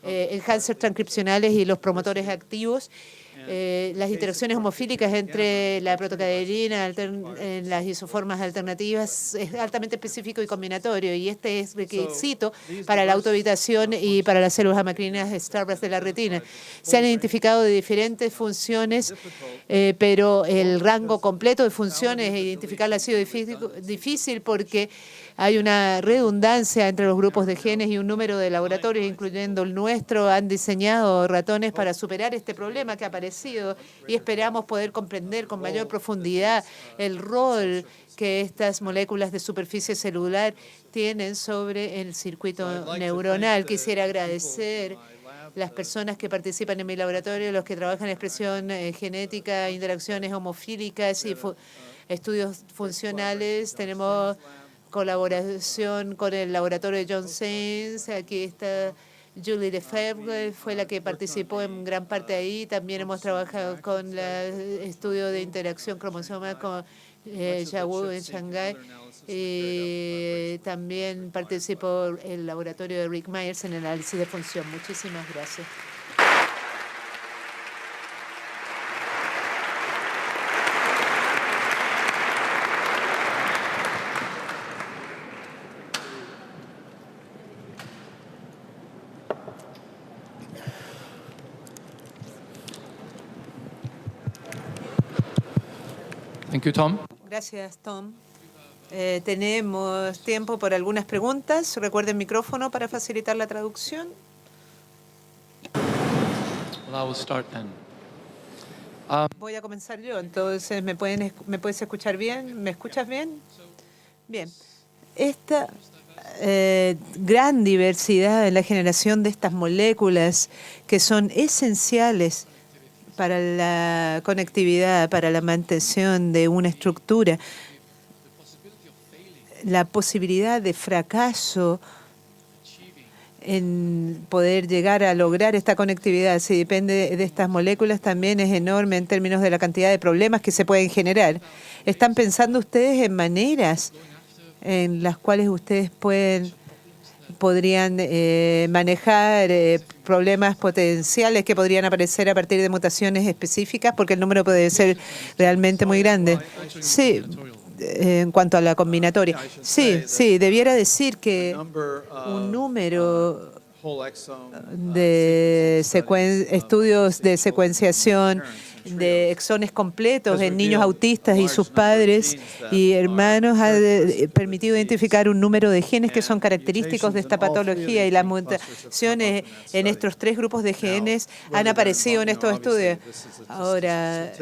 enhancers transcripcionales y los promotores activos. Las interacciones homofílicas entre la protocaderina en las isoformas alternativas es altamente específico y combinatorio, y este es requisito para la autoevitación y para las células amacrinas Starburst de la retina. Se han identificado de diferentes funciones, pero el rango completo de funciones, identificarlo ha sido difícil porque hay una redundancia entre los grupos de genes y un número de laboratorios, incluyendo el nuestro, han diseñado ratones para superar este problema que ha aparecido, y esperamos poder comprender con mayor profundidad el rol que estas moléculas de superficie celular tienen sobre el circuito neuronal. Quisiera agradecer las personas que participan en mi laboratorio, los que trabajan en expresión genética, interacciones homofílicas y estudios funcionales. Tenemos colaboración con el laboratorio de John Sainz. Aquí está Julie Lefebvre, fue la que participó en gran parte ahí. También hemos trabajado con el estudio de interacción cromosoma con Yawu en Shanghái. Y también participó el laboratorio de Rick Myers en el análisis de función. Muchísimas gracias. Thank you, Tom. Gracias, Tom. Tenemos tiempo por algunas preguntas. Recuerden micrófono para facilitar la traducción. Well, I will start then. Voy a comenzar yo, entonces, ¿me puedes escuchar bien? ¿Me escuchas bien? Bien. Esta gran diversidad en la generación de estas moléculas que son esenciales para la conectividad, para la mantención de una estructura, la posibilidad de fracaso en poder llegar a lograr esta conectividad, si depende de estas moléculas, también es enorme en términos de la cantidad de problemas que se pueden generar. ¿Están pensando ustedes en maneras en las cuales ustedes podrían manejar problemas potenciales que podrían aparecer a partir de mutaciones específicas? Porque el número puede ser realmente muy grande. Sí. En cuanto a la combinatoria. Sí, debiera decir que un número de estudios de secuenciación de exones completos en niños autistas y sus padres y hermanos ha permitido identificar un número de genes que son característicos de esta patología, y las mutaciones en estos 3 grupos de genes han aparecido en estos estudios. Ahora,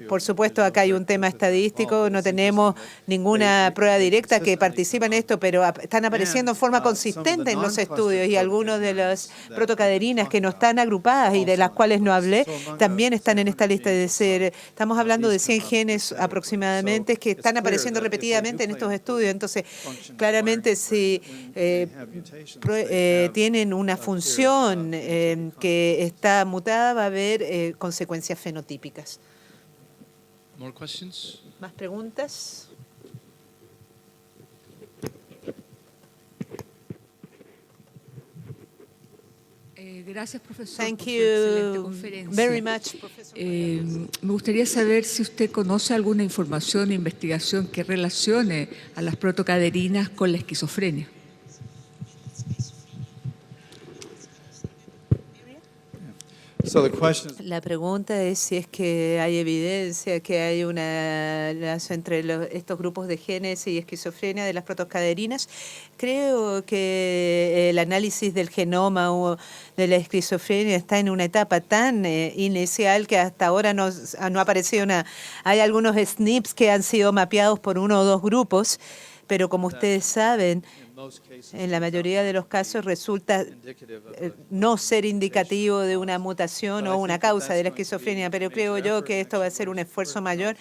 por supuesto, acá hay un tema estadístico, no tenemos ninguna prueba directa que participa en esto, pero están apareciendo en forma consistente en los estudios, y algunos de las protocaderinas que no están agrupadas y de las cuales no hablé también están en esta lista. Estamos hablando de 100 genes aproximadamente que están apareciendo repetidamente en estos estudios. Entonces, claramente, si tienen una función que está mutada, va a haber consecuencias fenotípicas. ¿Más preguntas? Gracias, profesor, Thank por su excelente you conferencia. very much, profesor. Me gustaría saber si usted conoce alguna información o investigación que relacione a las protocaderinas con la esquizofrenia. La pregunta es si es que hay evidencia que hay una relación entre estos grupos de genes y esquizofrenia de las protocaderinas. Creo que el análisis del genoma o de la esquizofrenia está en una etapa tan inicial que hasta ahora no ha aparecido nada. Hay algunos SNPs que han sido mapeados por 1 o 2 grupos, pero como ustedes saben, en la mayoría de los casos resulta no ser indicativo de una mutación o una causa de la esquizofrenia, pero creo yo que esto va a ser un esfuerzo mayor.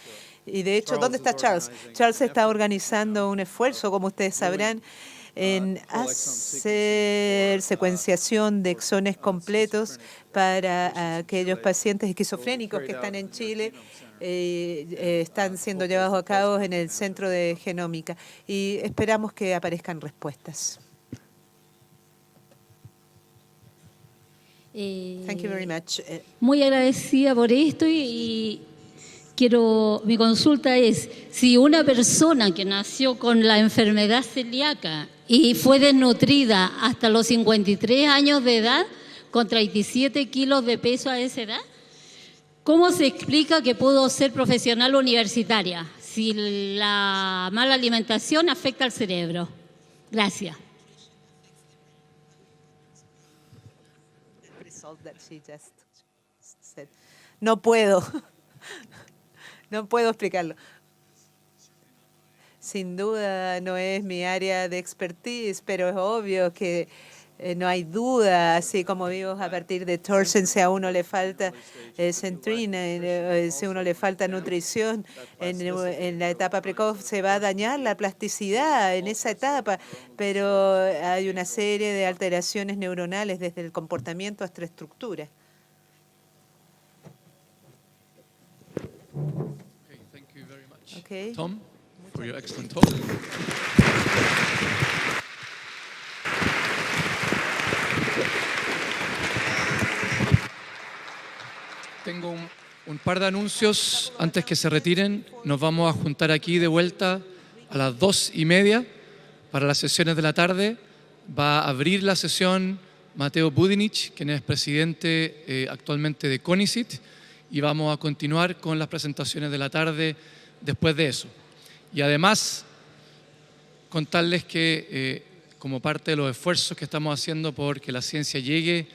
Y de hecho, ¿dónde está Charles? Charles está organizando un esfuerzo, como ustedes sabrán, en hacer secuenciación de exones completos para aquellos pacientes esquizofrénicos que están en Chile. Están siendo llevados a cabo en el Centro de Genómica y esperamos que aparezcan respuestas. Thank you very much. Muy agradecida por esto y mi consulta es, si una persona que nació con la enfermedad celíaca y fue desnutrida hasta los 53 años de edad, con 37 kilos de peso a esa edad, ¿cómo se explica que pudo ser profesional universitaria si la mala alimentación afecta al cerebro? Gracias. No puedo explicarlo. Sin duda no es mi área de expertise, pero es obvio que no hay duda, así como vimos a partir de Thorsen, si a uno le falta centrina, si a uno le falta nutrición, en la etapa precoz se va a dañar la plasticidad en esa etapa, pero hay una serie de alteraciones neuronales desde el comportamiento hasta la estructura. Thank you very much. Okay. Tom, for your excellent talk. Tengo un par de anuncios antes que se retiren. Nos vamos a juntar aquí de vuelta a las 2:30 para las sesiones de la tarde. Va a abrir la sesión Mateo Budinich, quien es presidente actualmente de CONICIT, y vamos a continuar con las presentaciones de la tarde después de eso. Y además, contarles que como parte de los esfuerzos que estamos haciendo por que la ciencia llegue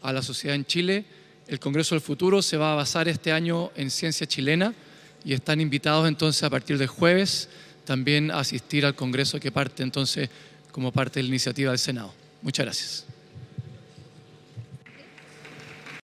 a la sociedad en Chile, el Congreso del Futuro se va a basar este año en ciencia chilena y están invitados entonces a partir del jueves también a asistir al Congreso que parte entonces como parte de la iniciativa del Senado. Muchas gracias.